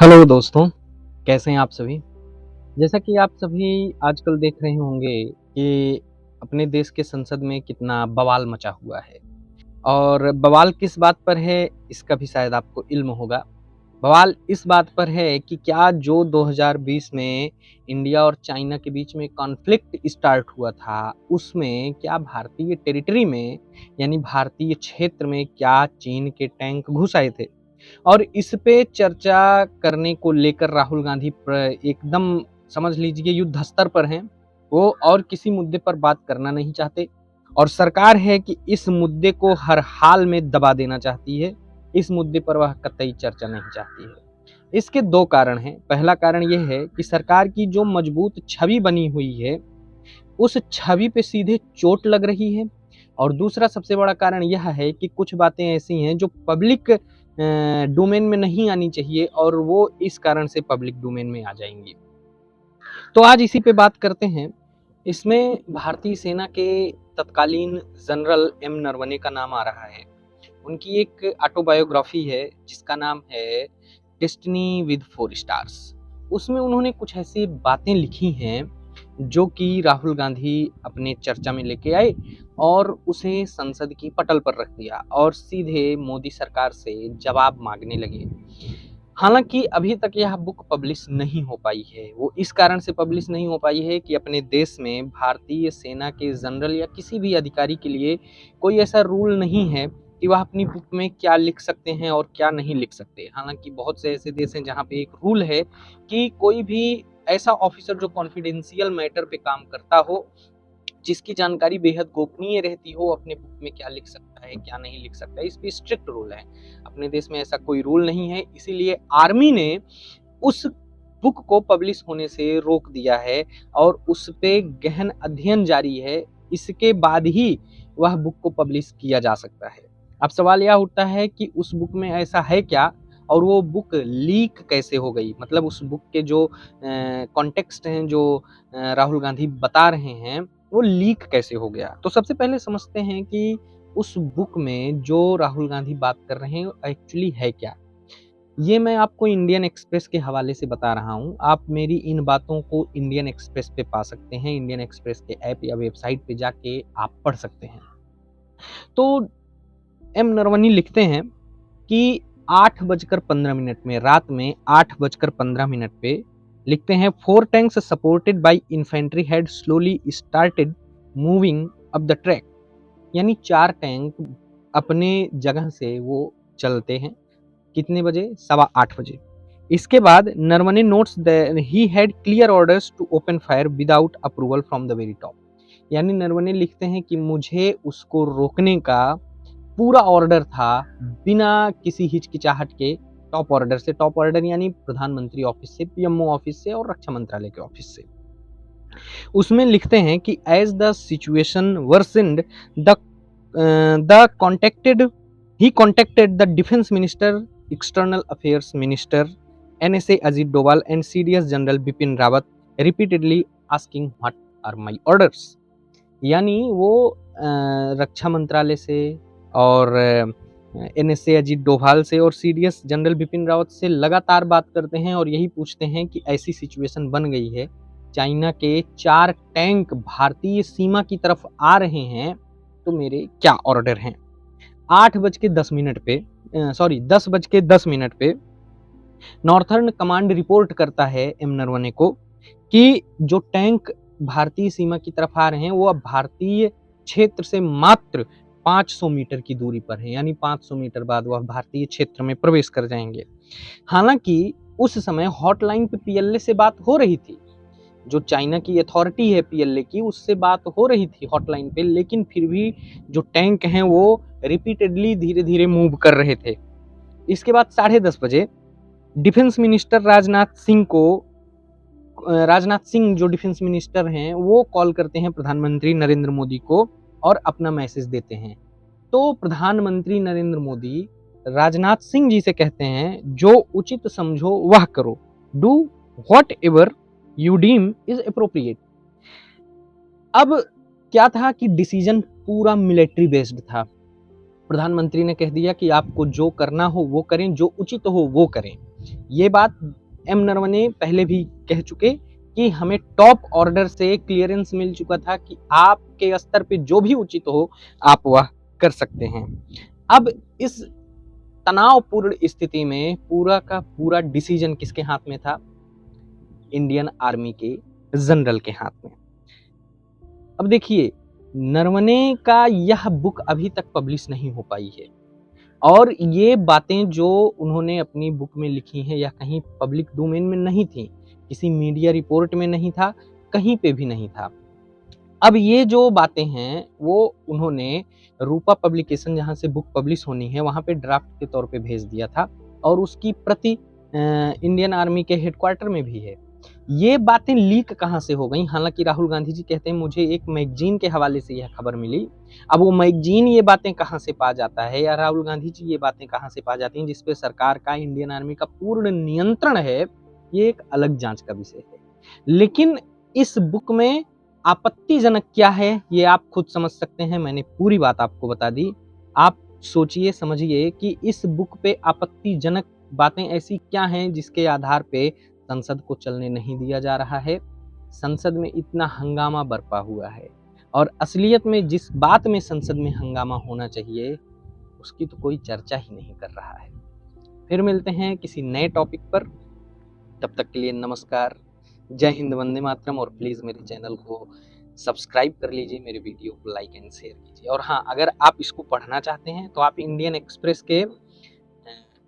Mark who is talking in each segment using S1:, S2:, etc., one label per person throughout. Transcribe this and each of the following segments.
S1: Hello दोस्तों, कैसे हैं आप सभी। जैसा कि आप सभी आजकल देख रहे होंगे कि अपने देश के संसद में कितना बवाल मचा हुआ है और बवाल किस बात पर है इसका भी शायद आपको इल्म होगा। बवाल इस बात पर है कि क्या जो 2020 में इंडिया और चाइना के बीच में कॉन्फ्लिक्ट स्टार्ट हुआ था, उसमें क्या भारतीय टेरिटरी में यानी भारतीय क्षेत्र में क्या चीन के टैंक घुस आए थे। और इस पे चर्चा करने को लेकर राहुल गांधी एकदम समझ लीजिए युद्ध स्तर पर हैं। वो और किसी मुद्दे पर बात करना नहीं चाहते और सरकार है कि इस मुद्दे को हर हाल में दबा देना चाहती है। इस मुद्दे पर वह कतई चर्चा नहीं चाहती है। इसके दो कारण हैं। पहला कारण यह है कि सरकार की जो मजबूत छवि बनी हुई है, उस छवि पे सीधे चोट लग रही है। और दूसरा सबसे बड़ा कारण यह है कि कुछ बातें ऐसी हैं जो पब्लिक डोमेन में नहीं आनी चाहिए और वो इस कारण से पब्लिक डोमेन में आ जाएंगी। तो आज इसी पे बात करते हैं। इसमें भारतीय सेना के तत्कालीन जनरल एम नरवणे का नाम आ रहा है। उनकी एक ऑटोबायोग्राफी है जिसका नाम है डेस्टिनी विद 4 स्टार्स। उसमें उन्होंने कुछ ऐसी बातें लिखी हैं जो कि राहुल गांधी अपने चर्चा में लेके आए और उसे संसद की पटल पर रख दिया और सीधे मोदी सरकार से जवाब मांगने लगे। हालांकि अभी तक यह बुक पब्लिश नहीं हो पाई है। वो इस कारण से पब्लिश नहीं हो पाई है कि अपने देश में भारतीय सेना के जनरल या किसी भी अधिकारी के लिए कोई ऐसा रूल नहीं है कि वह अपनी बुक में क्या लिख सकते हैं और क्या नहीं लिख सकते। हालांकि बहुत से ऐसे देश हैं जहाँ पे एक रूल है कि कोई भी ऐसा ऑफिसर जो कॉन्फिडेंशियल मैटर पे काम करता हो, जिसकी जानकारी बेहद गोपनीय रहती हो, अपने बुक में क्या लिख सकता है क्या नहीं लिख सकता है, इस पे स्ट्रिक्ट रूल है। अपने देश में ऐसा कोई रूल नहीं है, इसीलिए आर्मी ने उस बुक को पब्लिश होने से रोक दिया है और उस पे गहन अध्ययन जारी है। इसके बाद ही वह बुक को पब्लिश किया जा सकता है। अब सवाल यह उठता है कि उस बुक में ऐसा है क्या और वो बुक लीक कैसे हो गई। मतलब उस बुक के जो कॉन्टेक्स्ट हैं, जो राहुल गांधी बता रहे हैं, वो लीक कैसे हो गया। तो सबसे पहले समझते हैं कि उस बुक में जो राहुल गांधी बात कर रहे हैं एक्चुअली है क्या। ये मैं आपको इंडियन एक्सप्रेस के हवाले से बता रहा हूँ। आप मेरी इन बातों को इंडियन एक्सप्रेस पे पा सकते हैं। इंडियन एक्सप्रेस के ऐप या वेबसाइट पे जाके आप पढ़ सकते हैं। तो एम नरवणे लिखते हैं कि 8:15 में, रात में 8:15 पे लिखते हैं, 4 tanks supported by infantry had slowly started moving up the track. यानी 4 टैंक अपने जगह से वो चलते हैं। कितने बजे? 8:15 बजे। इसके बाद Naravane notes he had clear orders to open fire without approval from the very top. यानी नरवणे लिखते हैं कि मुझे उसको रोकने का पूरा ऑर्डर था बिना किसी हिचकिचाहट के, टॉप ऑर्डर से। टॉप ऑर्डर यानी प्रधानमंत्री ऑफिस से, पीएमओ ऑफिस से और रक्षा मंत्रालय के ऑफिस से। उसमें लिखते हैं कि as the situation worsened the contacted he contacted the defence minister, external affairs minister, NSA Ajit Doval and CDS general Bipin Rawat repeatedly asking what are my orders. यानी वो रक्षा मंत्रालय से और एनएसए अजीत डोभाल से और सीडीएस जनरल बिपिन रावत से लगातार बात करते हैं और यही पूछते हैं कि ऐसी सिचुएशन बन गई है, चाइना के 4 टैंक भारतीय सीमा की तरफ आ रहे हैं, तो मेरे क्या ऑर्डर हैं। 8:10 पे 10:10 पे नॉर्थर्न कमांड रिपोर्ट करता है एम नरवणे को कि जो टैंक भारतीय सीमा की तरफ आ रहे हैं वो अब भारतीय क्षेत्र से मात्र 500 मीटर की दूरी पर है। यानी 500 मीटर बाद वह भारतीय क्षेत्र में प्रवेश कर जाएंगे। हालांकि उस समय हॉटलाइन पे पीएलए से बात हो रही थी, जो चाइना की अथॉरिटी है पीएलए की, उससे बात हो रही थी हॉटलाइन पे, लेकिन फिर भी जो टैंक हैं वो रिपीटेडली धीरे धीरे मूव कर रहे थे। इसके बाद 10:30 डिफेंस मिनिस्टर राजनाथ सिंह जो डिफेंस मिनिस्टर हैं वो कॉल करते हैं प्रधानमंत्री नरेंद्र मोदी को और अपना मैसेज देते हैं। तो प्रधानमंत्री नरेंद्र मोदी राजनाथ सिंह जी से कहते हैं, जो उचित समझो वह करो, do whatever you deem is appropriate. अब क्या था कि डिसीजन पूरा मिलिट्री बेस्ड था। प्रधानमंत्री ने कह दिया कि आपको जो करना हो वो करें, जो उचित हो वो करें। ये बात एम नरवणे पहले भी कह चुके कि हमें टॉप ऑर्डर से क्लियरेंस मिल चुका था कि आपके स्तर पे जो भी उचित हो आप वह कर सकते हैं। अब इस तनावपूर्ण स्थिति में पूरा का पूरा डिसीजन किसके हाथ में था? इंडियन आर्मी के जनरल के हाथ में। अब देखिए, नरवणे का यह बुक अभी तक पब्लिश नहीं हो पाई है और ये बातें जो उन्होंने अपनी बुक में लिखी हैं या कहीं पब्लिक डोमेन में नहीं थी, किसी मीडिया रिपोर्ट में नहीं था, कहीं पे भी नहीं था। अब ये जो बातें हैं वो उन्होंने रूपा पब्लिकेशन जहाँ से बुक पब्लिश होनी है वहाँ पे ड्राफ्ट के तौर पे भेज दिया था और उसकी प्रति इंडियन आर्मी के हेडक्वार्टर में भी है। ये बातें लीक कहाँ से हो गई? हालांकि राहुल गांधी जी कहते हैं मुझे एक मैगजीन के हवाले से यह खबर मिली। अब वो मैगजीन ये बातें कहाँ से पा जाता है या राहुल गांधी जी ये बातें कहाँ से पा जाती हैं जिसपे सरकार का, इंडियन आर्मी का पूर्ण नियंत्रण है, ये एक अलग जांच का विषय है। लेकिन इस बुक में आपत्तिजनक क्या है ये आप खुद समझ सकते हैं। मैंने पूरी बात आपको बता दी। आप सोचिए, समझिए कि इस बुक पे आपत्तिजनक बातें ऐसी क्या हैं जिसके आधार पे संसद को चलने नहीं दिया जा रहा है। संसद में इतना हंगामा बरपा हुआ है और असलियत में जिस बात में संसद में हंगामा होना चाहिए उसकी तो कोई चर्चा ही नहीं कर रहा है। फिर मिलते हैं किसी नए टॉपिक पर। तब तक के लिए नमस्कार, जय हिंद, वंदे मातरम। और प्लीज़ मेरे चैनल को सब्सक्राइब कर लीजिए, मेरे वीडियो को लाइक एंड शेयर कीजिए। और हाँ, अगर आप इसको पढ़ना चाहते हैं तो आप इंडियन एक्सप्रेस के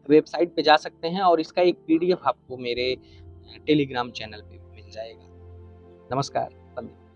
S1: वेबसाइट पे जा सकते हैं और इसका एक पीडीएफ आपको मेरे टेलीग्राम चैनल पे मिल जाएगा। नमस्कार, वंदे।